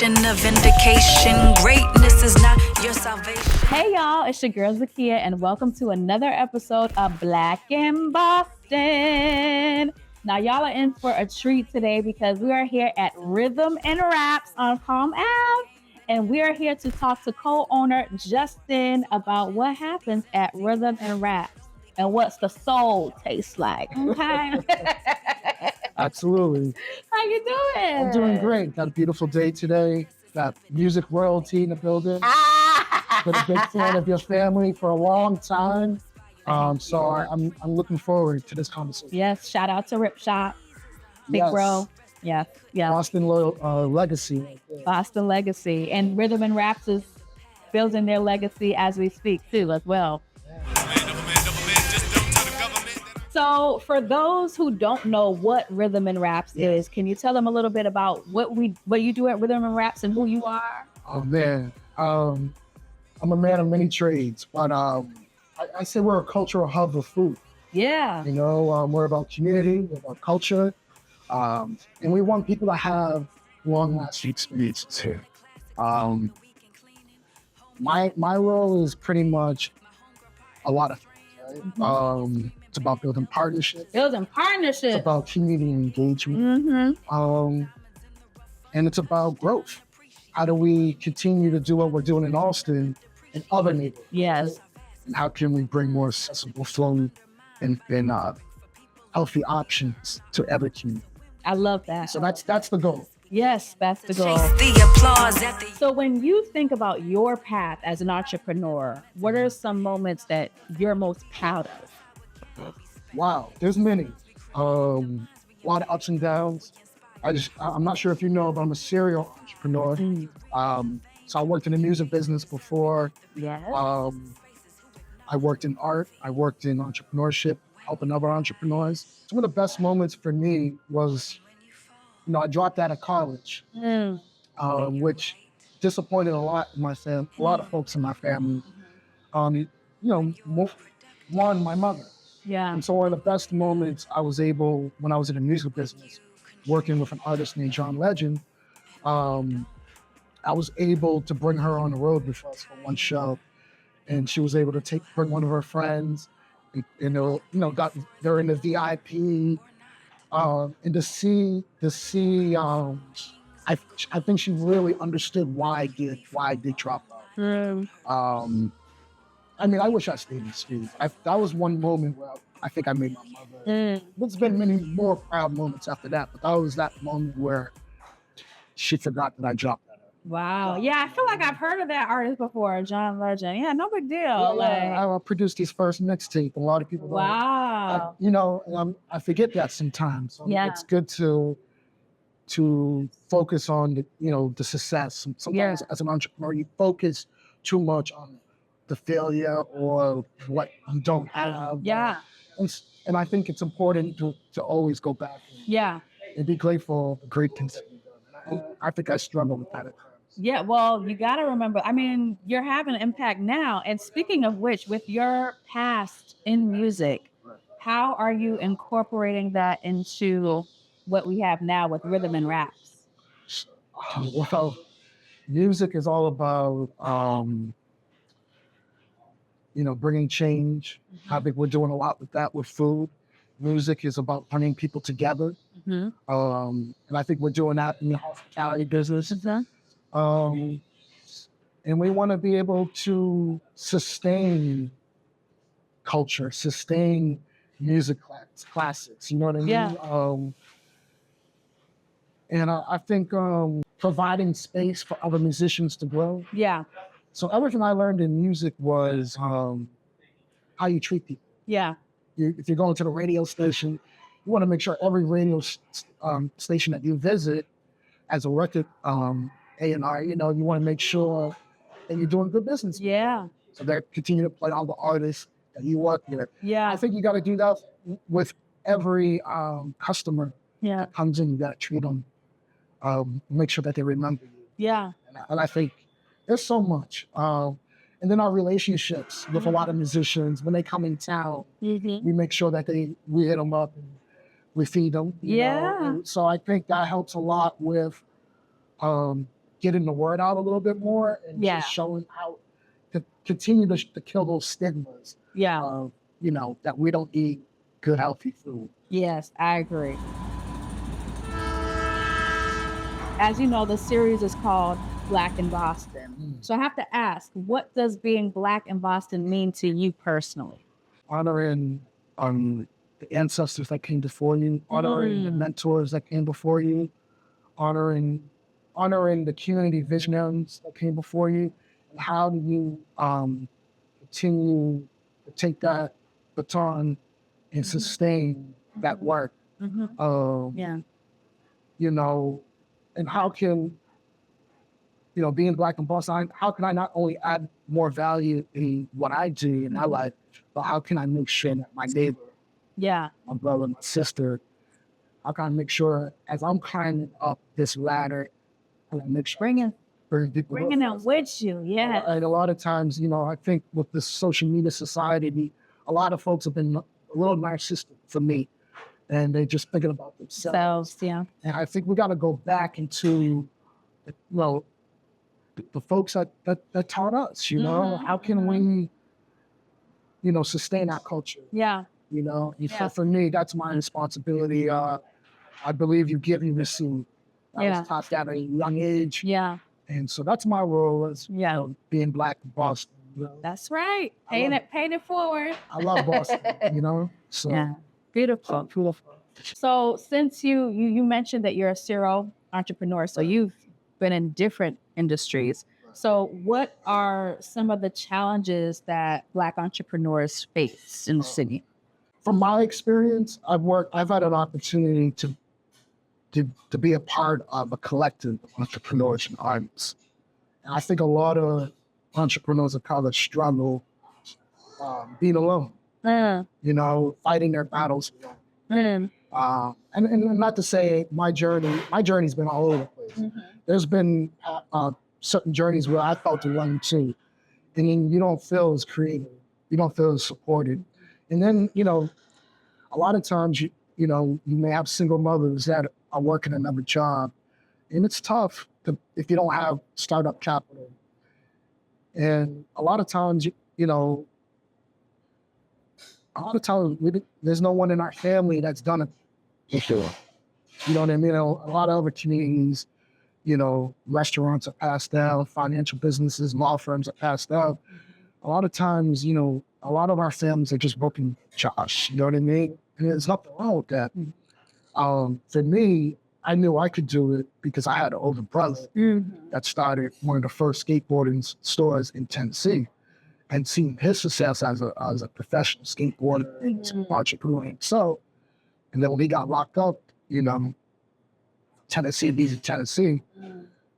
motivation, a vindication. Greatness is not your salvation. Hey y'all, it's your girl Zakiyyah, and welcome to another episode of Black in Boston. Now y'all are in for a treat today because we are here at Rhythm and Raps on Palm Ave, and we are here to talk to co-owner Justin about what happens at Rhythm and Raps and what's the soul taste like. Okay. Absolutely. How you doing? I'm doing great. Got a beautiful day today. Got music royalty in the building. Been a big fan of your family for a long time. So I'm looking forward to this conversation. Yes, shout out to Rip Shop, Big Yes. Bro. Yeah. Boston legacy. Right there. Boston legacy, and Rhythm and Raps is building their legacy as we speak too, as well. So, for those who don't know what Rhythm and Raps is, can you tell them a little bit about what you do at Rhythm and Raps and who you are? Oh man, I'm a man of many trades, but I say we're a cultural hub of food. Yeah. You know, we're about community, we're about culture, and we want people to have long-lasting experiences here. My role is pretty much a lot of things, right? Mm-hmm. It's about building partnerships. Partnerships. It's about community engagement. Mm-hmm. And it's about growth. How do we continue to do what we're doing in Austin and other neighborhoods? Yes. And how can we bring more accessible flow and healthy options to every community? I love that. So that's the goal. Yes, that's the goal. Chase the applause at the So when you think about your path as an entrepreneur, what are some moments that you're most proud of? Wow, there's many. A lot of ups and downs. I'm not sure if you know, but I'm a serial entrepreneur. So I worked in the music business before. Yes. I worked in art. I worked in entrepreneurship, helping other entrepreneurs. Some of the best moments for me was, I dropped out of college, which disappointed a lot in my family, a lot of folks in my family. One, my mother. Yeah. And so one of the best moments I was able, when I was in the music business, working with an artist named John Legend, I was able to bring her on the road with us for one show. And she was able to bring one of her friends, they're in the VIP, and to see, I think she really understood why I did drop out. I wish I stayed in the streets. That was one moment where I think I made my mother. There's been many more proud moments after that, but that was that moment where she forgot that I dropped that. Wow. Yeah, I feel like I've heard of that artist before, John Legend. Yeah, no big deal. I produced his first mixtape. A lot of people Wow. I forget that sometimes. So Yeah. It's good to focus on the success. Sometimes as an entrepreneur, you focus too much on the failure or what you don't have. Yeah. And I think it's important to always go back and be grateful for great things. I think I struggle with that at times. Yeah, well, you got to remember, you're having an impact now. And speaking of which, with your past in music, how are you incorporating that into what we have now with Rhythm and Raps? Well, music is all about, bringing change. I think we're doing a lot with that with food. Music is about bringing people together. And I think we're doing that in the hospitality business. And we want to be able to sustain culture, sustain music classics, you know what I mean? Yeah. And I think providing space for other musicians to grow. Yeah. So everything I learned in music was how you treat people. Yeah. If you're going to the radio station, you want to make sure every radio station that you visit as a record A&R, you want to make sure that you're doing good business. Yeah. So they continue to play all the artists that you work with. Yeah. I think you got to do that with every customer that comes in. You got to treat them, make sure that they remember you. Yeah. And I think there's so much. And then our relationships with a lot of musicians, when they come in town, we make sure that we hit them up and we feed them. You know? And so I think that helps a lot with getting the word out a little bit more and just showing how to continue to kill those stigmas. You know, that we don't eat good, healthy food. Yes, I agree. As you know, the series is called Black in Boston. So I have to ask, what does being Black in Boston mean to you personally? Honoring the ancestors that came before you, honoring the mentors that came before you, honoring the community visionaries that came before you. And how do you continue to take that baton and sustain that work? You know, and how can, you know, being Black in Boston, how can I not only add more value in what I do in my life, but how can I make sure that my neighbor, my brother, my sister, how can I make sure as I'm climbing up this ladder, I make sure bringing them with you, And a lot of times, you know, I think with this social media society, a lot of folks have been a little narcissistic for me, and they're just thinking about themselves. And I think we got to go back into, well, the folks that taught us, you know, how can we, you know, sustain that culture? You know, so for me, that's my responsibility. I believe you give, you receive. I was taught that at a young age. And so that's my role as you know, being Black in Boston. You know? That's right. Paying it forward. I love Boston, you know? So Beautiful. So since you mentioned that you're a serial entrepreneur, so you've been in different industries. So what are some of the challenges that Black entrepreneurs face in the city? From my experience, I've had an opportunity to be a part of a collective of entrepreneurs and artists. And I think a lot of entrepreneurs of color struggle being alone, you know, fighting their battles alone. And not to say my journey's been all over the place. There's been certain journeys where I felt alone too. And then you don't feel as creative. You don't feel as supported. And then, you know, a lot of times, you know, you may have single mothers that are working another job. And it's tough if you don't have startup capital. And a lot of times, you know, there's no one in our family that's done it before. You know what I mean? A lot of other communities, you know, restaurants are passed down, financial businesses, law firms are passed down. A lot of times, you know, a lot of our families are just broken Josh. You know what I mean? And there's nothing wrong with that. For me, I knew I could do it because I had an older brother that started one of the first skateboarding stores in Tennessee, and seen his success as a professional skateboarder and entrepreneur. So, and then when he got locked up, you know, Tennessee,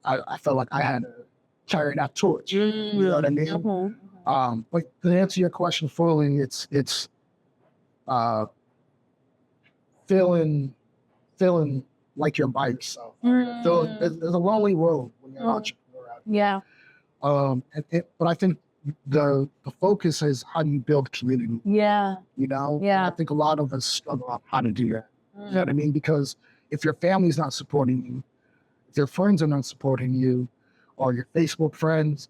I felt like I had to carry that torch. You know what I mean? But to answer your question fully, it's feeling like you're by yourself. So there's a lonely road when you're an entrepreneur. But I think the focus is how do you build community. You know? I think a lot of us struggle on how to do that. You know what I mean? Because if your family's not supporting you, if your friends are not supporting you, or your Facebook friends,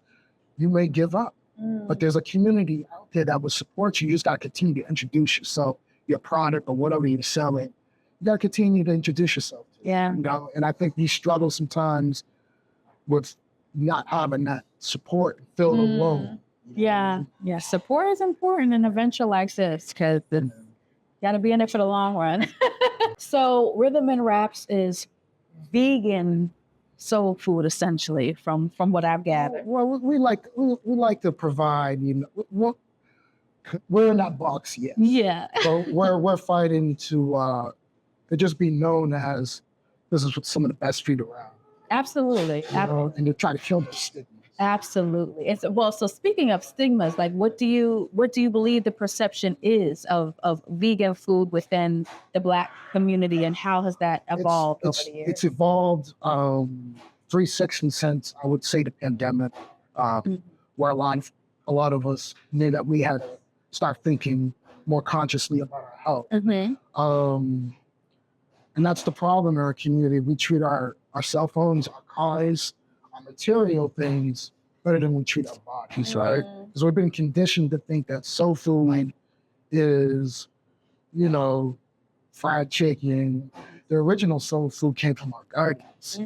you may give up. But there's a community out there that will support you. You just got to continue to introduce yourself, your product or whatever you're selling. You got to continue to introduce yourself. You know? And I think we struggle sometimes with not having that support, feeling alone. Support is important in a venture like this because you got to be in it for the long run. So Rhythm and Raps is vegan soul food, essentially, from what I've gathered. Well, we like to provide, you know, we're in that box yet. So we're fighting to just be known as this is some of the best food around. Absolutely. You know, and to try to kill the stigmas. Absolutely. So speaking of stigmas, like what do you believe the perception is of vegan food within the Black community, and how has that evolved over the years? It's evolved 360 since, I would say, the pandemic, where a lot of us knew that we had to start thinking more consciously about our health. And that's the problem in our community. We treat our cell phones, our cars, our material things better than we treat our bodies, right? Because we've been conditioned to think that soul food is, you know, fried chicken. The original soul food came from our gardens,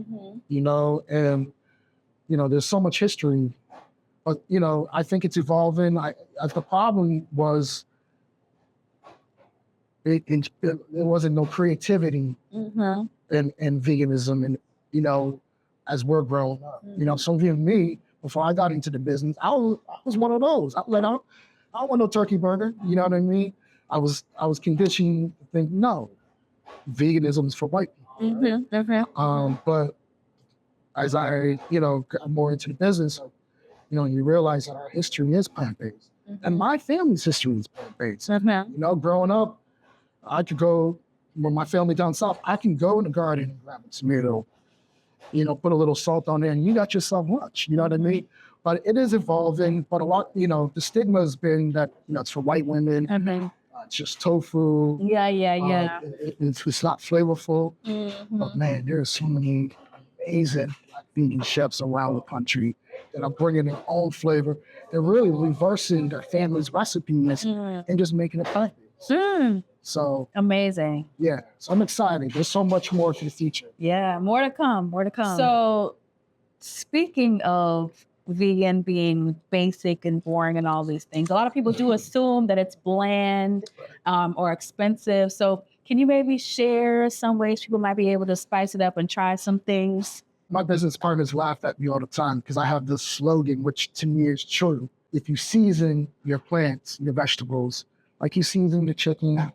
you know, and, you know, there's so much history. But, you know, I think it's evolving. The problem was there wasn't no creativity in veganism, and, you know, as we're growing up. You know, so even me, before I got into the business, I was one of those. I don't want no turkey burger. You know what I mean? I was conditioned to think, no, veganism is for white people. Right? But as I, you know, got more into the business, you know, you realize that our history is plant-based. And my family's history is plant-based. You know, growing up, I could go, with my family down south, I can go in the garden and grab a tomato, you know, put a little salt on there, and you got yourself lunch. You know what I mean? But it is evolving. But a lot, you know, the stigma has been that, you know, it's for white women. It's just tofu. It's not flavorful. But man, there's so many amazing vegan chefs around the country that are bringing their own flavor. They're really reversing their family's recipes and just making it plant-based. So amazing. Yeah, so I'm excited. There's so much more for the future. Yeah, more to come. So speaking of vegan being basic and boring and all these things, a lot of people do assume that it's bland or expensive. So can you maybe share some ways people might be able to spice it up and try some things? My business partners laugh at me all the time because I have this slogan, which to me is true. If you season your plants, your vegetables, like you season the chicken,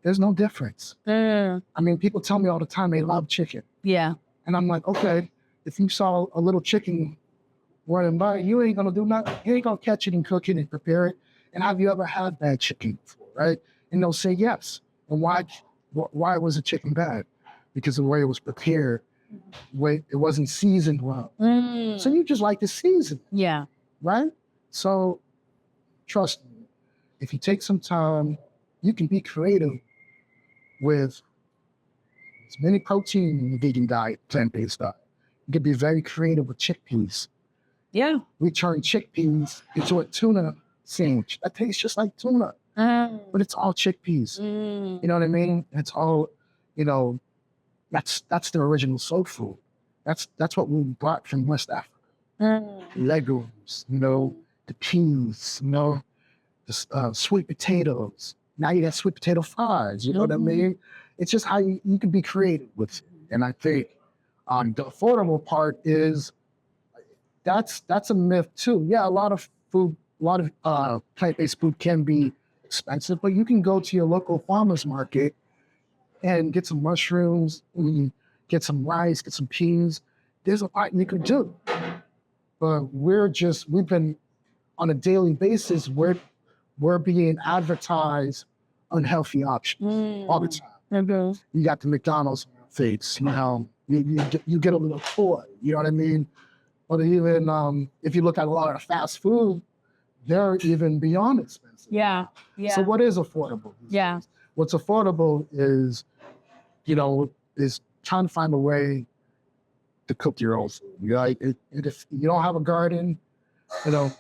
there's no difference. I mean, people tell me all the time they love chicken. Yeah. And I'm like, okay, if you saw a little chicken running by, you ain't gonna do nothing. You ain't gonna catch it and cook it and prepare it. And have you ever had bad chicken before, right? And they'll say yes. And why was the chicken bad? Because of the way it was prepared, it wasn't seasoned well. So you just like the season. Yeah. Right? So trust me, if you take some time, you can be creative with as many protein in the vegan diet, plant-based diet. You can be very creative with chickpeas. Yeah. We turn chickpeas into a tuna sandwich. That tastes just like tuna, but it's all chickpeas. You know what I mean? It's all, you know, that's the original soul food. That's what we brought from West Africa. Legumes, you know, the peas, you know, the sweet potatoes. Now you got sweet potato fries, you know what I mean? It's just how you can be creative with it. And I think the affordable part is, that's a myth too. Yeah, a lot of plant-based food can be expensive, but you can go to your local farmer's market and get some mushrooms, get some rice, get some peas. There's a lot you can do. But we've been on a daily basis, we're being advertised unhealthy options all the time. You got the McDonald's feeds, you know, you get a little toy, you know what I mean? But even if you look at a lot of fast food, they're even beyond expensive. Yeah. So what is affordable? Yeah. What's affordable is, you know, is trying to find a way to cook your own food. You know, if you don't have a garden, you know,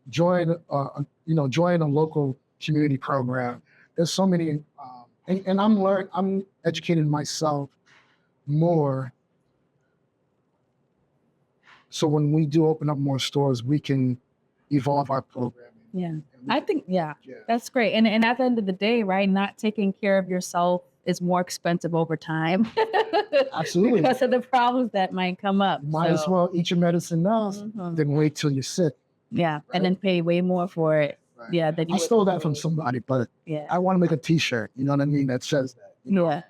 join a local community program. There's so many, and I'm educating myself more. So when we do open up more stores, we can evolve our programming. Yeah, I think, that's great. And at the end of the day, right, not taking care of yourself is more expensive over time. Absolutely. Because of the problems that might come up. Might as well eat your medicine now than wait till you're sick. Yeah, right? And then pay way more for it. Right. Yeah, I stole that from somebody, but I want to make a T-shirt, you know what I mean, that says that. You know? Yeah.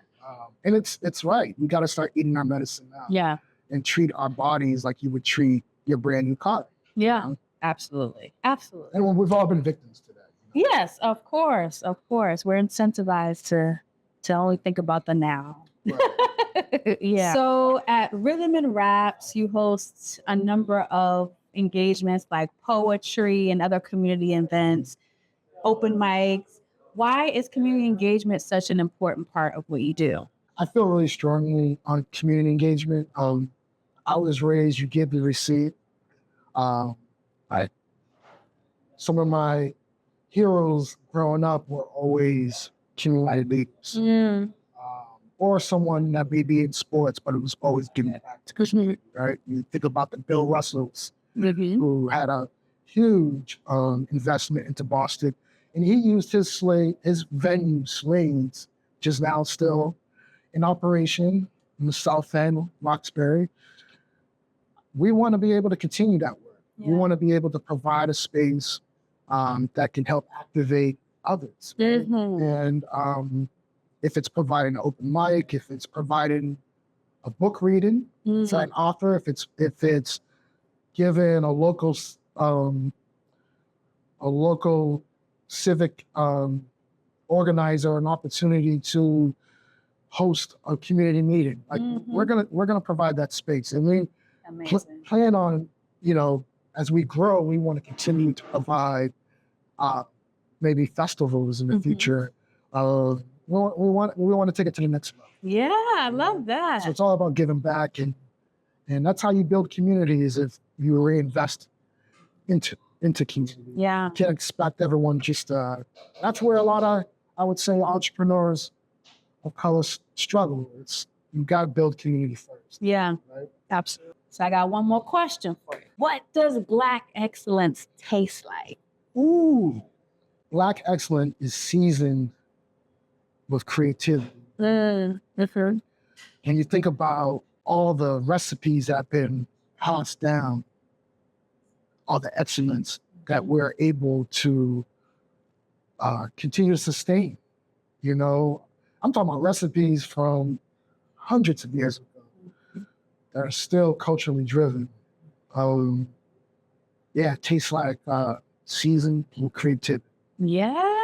And it's right. We got to start eating our medicine now. Yeah. And treat our bodies like you would treat your brand new car. Yeah, you know? Absolutely. And we've all been victims to that. You know? Yes, of course. We're incentivized to only think about the now. Right. Yeah. So at Rhythm and Raps, you host a number of engagements like poetry and other community events, open mics. Why is community engagement such an important part of what you do? I feel really strongly on community engagement. I was raised, you give, you receive. Some of my heroes growing up were always community leaders. Or someone that may be in sports, but it was always giving back to the community, right? You think about the Bill Russells, who had a huge investment into Boston, and he used his venue, Slade's, which is now still in operation in the South End, Roxbury. We want to be able to continue that work. Yeah. We want to be able to provide a space that can help activate others. And if it's providing an open mic, if it's providing a book reading to an author, if it's giving a local civic organizer an opportunity to host a community meeting, like we're gonna provide that space, and we plan on, as we grow, we want to continue to provide maybe festivals in the future. We want to take it to the next level. Yeah, I love that. So it's all about giving back, and that's how you build communities, if you reinvest into community. Yeah. You can't expect everyone just that's where a lot of, I would say, entrepreneurs of color struggle. You got to build community first. Yeah, right? Absolutely. So I got one more question for you. What does Black excellence taste like? Ooh, Black excellence is seasoned with creativity. And you think about all the recipes that have been passed down, all the excellence that we're able to continue to sustain. I'm talking about recipes from hundreds of years ago that are still culturally driven. It tastes like seasoned creativity. Yeah.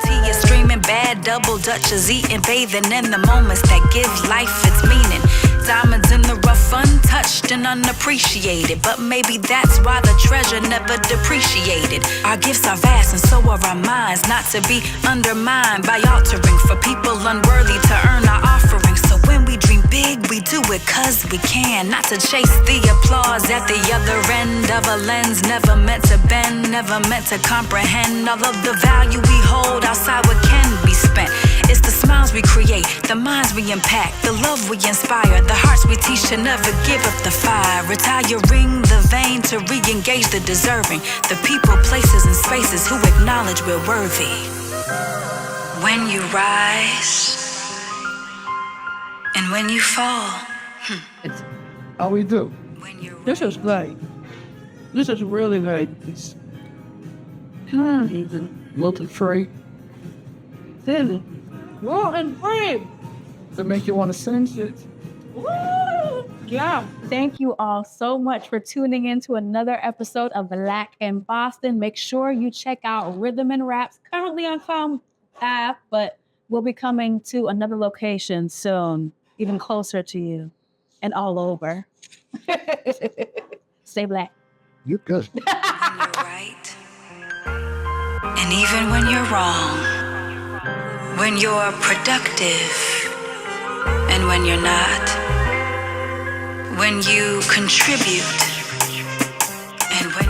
Tea is streaming, bad double Dutch is eating, bathing in the moments that give life its meaning. Diamonds in the rough, untouched and unappreciated, but maybe that's why the treasure never depreciated. Our gifts are vast and so are our minds, not to be undermined by altering for people unworthy to earn our offering. So when we dream big, we do it 'cause we can, not to chase the applause at the other end of a lens, never meant to bend, never meant to comprehend all of the value we hold outside what can be spent. It's the smiles we create, the minds we impact, the love we inspire, the hearts we teach to never give up the fire. Retiring the vain to re-engage the deserving, the people, places, and spaces who acknowledge we're worthy. When you rise and when you fall. It's all we do. This is great. This is really great. It's gluten-free. Gluten-free. To make you want to sing shit. Woo! Yeah. Thank you all so much for tuning in to another episode of Black in Boston. Make sure you check out Rhythm and Raps, currently on Calm app, but we'll be coming to another location soon, even closer to you and all over. Stay Black. You're good. When you're right, and even when you're wrong, when you're productive, and when you're not, when you contribute, and when